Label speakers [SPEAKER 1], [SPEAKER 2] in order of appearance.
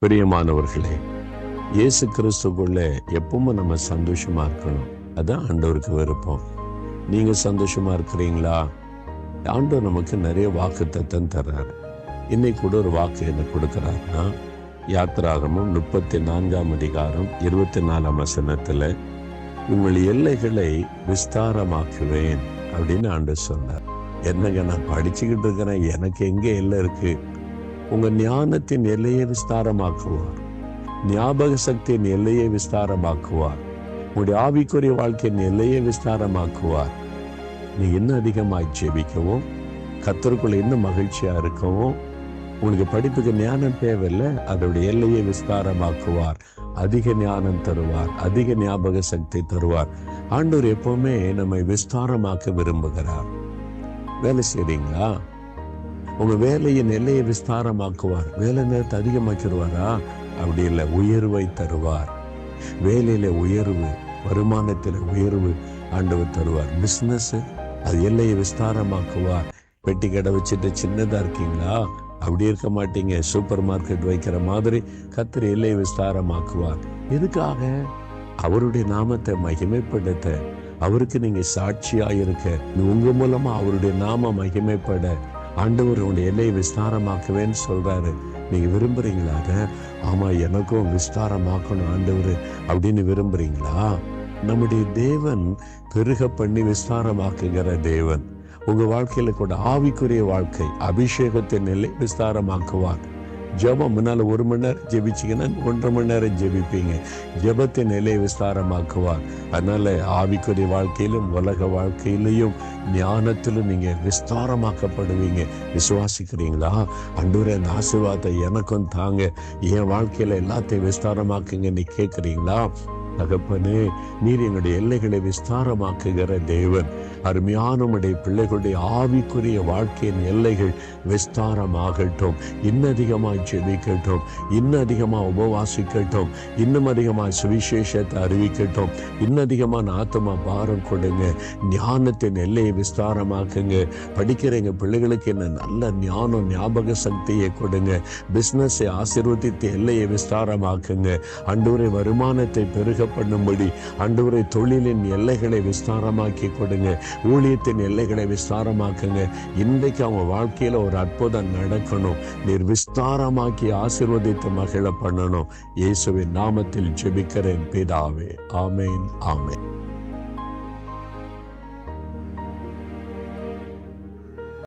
[SPEAKER 1] பிரியமானவர்களே, இயேசு கிறிஸ்துக்குள்ள எப்பவும் நம்ம சந்தோஷமா இருக்கணும். அதான் ஆண்டவருக்கு விருப்பம். நீங்க சந்தோஷமா இருக்கிறீங்களா? ஆண்டவர் நமக்கு நிறைய வாக்கு தத்தம் தர்றாரு. இன்னைக்கு கூட ஒரு வாக்கு என்ன கொடுக்கிறாருன்னா, யாத்திராகமம் 34 24 உங்கள் எல்லைகளை விஸ்தாரமாக்குவேன் அப்படின்னு ஆண்டவர் சொன்னார். என்னங்க, நான் படிச்சுக்கிட்டு இருக்கிறேன், எனக்கு எங்க எல்லை இருக்கு? உங்க ஞானத்தின் எல்லையை விஸ்தாரமாக்குவார். ஞாபக சக்தியின் எல்லையை விஸ்தாரமாக்குவார். உங்களுடைய ஆவிக்குரிய வாழ்க்கையின் எல்லையை விஸ்தாரமாக்குவார். நீ இன்னும் அதிகமாய் ஜெபிக்கவும், கர்த்தருக்குள்ள இன்னும் மகிழ்ச்சியா இருக்கவும், உங்களுக்கு படிப்புக்கு ஞானம் தேவையில்லை, அதோடைய எல்லையை விஸ்தாரமாக்குவார். அதிக ஞானம் தருவார், அதிக ஞாபக சக்தி தருவார். ஆண்டவர் எப்பவுமே நம்மை விஸ்தாரமாக்க விரும்புகிறார். வேலை செய்றீங்களா? உங்க வேலையின் எல்லையை விஸ்தாரமாக்குவார். வேலை நேரத்தை அதிகமாக்கிடுவாரா? அப்படி இல்லை, உயர்வை தருவார். வேலையில உயர்வு, வருமானத்தில் உயர்வு ஆண்டவர் தருவார். பிசினஸ் அது எல்லையை விஸ்தாரமாக்குவார். பெட்டி கடை வச்சுட்டு சின்னதா இருக்கீங்களா? அப்படி இருக்க மாட்டீங்க. சூப்பர் மார்க்கெட் வைக்கிற மாதிரி கர்த்தர் எல்லையை விஸ்தாரமாக்குவார். எதுக்காக? அவருடைய நாமத்தை மகிமைப்படுத்த, அவருக்கு நீங்க சாட்சியா இருக்க, உங்க மூலமா அவருடைய நாம மகிமைப்பட ஆண்டவர் உங்களுடைய எல்லையை விஸ்தாரமாக்குவேன்னு சொல்றாரு. நீங்க விரும்புறீங்களா? ஆமா, எனக்கும் விஸ்தாரமாக்கணும் ஆண்டவர் அப்படின்னு விரும்புறீங்களா? நம்முடைய தேவன் பெருக பண்ணி விஸ்தாரமாக்குகிற தேவன். உங்க வாழ்க்கையில கூட ஆவிக்குரிய வாழ்க்கை அபிஷேகத்தின் எல்லை விஸ்தாரமாக்குவார். ஜெபம் முன்னால 1 மணி நேரம் ஜெபிச்சிங்கன்னா 1.5 மணி நேரம் ஜெபிப்பீங்க. ஜெபத்தின் நிலையை விஸ்தாரமாக்குவார். அதனால ஆவிக்குரிய வாழ்க்கையிலும் உலக வாழ்க்கையிலையும் ஞானத்திலும் நீங்க விஸ்தாரமாக்கப்படுவீங்க. விசுவாசிக்கிறீங்களா? ஆண்டவரே, அந்த ஆசீர்வாதத்தை எனக்கும் தாங்க, என் வாழ்க்கையில எல்லாத்தையும் விஸ்தாரமாக்குங்க நீ கேட்கிறீங்களா? தகப்பனே, நீர் எங்களுடைய எல்லைகளை விஸ்தாரமாக்குகிற தேவன். அருமையான உம்முடைய பிள்ளைகளுடைய ஆவிக்குரிய வாழ்க்கையின் எல்லைகள் விஸ்தாரமாகட்டும். இன்னும் அதிகமாக ஜெபிக்கட்டும், இன்னும் அதிகமாக உபவாசிக்கட்டும், இன்னும் அதிகமாக சுவிசேஷத்தை அறிவிக்கட்டும், இன்னும் அதிகமான ஆத்மா பாரம் கொடுங்க. ஞானத்தின் எல்லையை விஸ்தாரமாக்குங்க. படிக்கிற எங்க பிள்ளைகளுக்கு என்ன நல்ல ஞானம், ஞாபக சக்தியை கொடுங்க. பிசினஸை ஆசீர்வதித்து எல்லையை விஸ்தாரமாக்குங்க. ஆண்டவரே, வருமானத்தை பெருக பண்ணும்படி ஆண்டவரே, தொழிலின் எல்லைகளை விஸ்தாரமாக்கி கொடுங்க. ஊழியத்தின் எல்லைகளை விஸ்தாரமாக்குங்க. இன்றைக்கு அவங்க வாழ்க்கையில ஒரு அற்புதம் நடக்கணும். நீர் விஸ்தாரமாக்கி ஆசீர்வதித்து மகிழ பண்ணணும். இயேசுவின் நாமத்தில் ஜெபிக்கிறேன் பிதாவே. ஆமேன், ஆமேன்.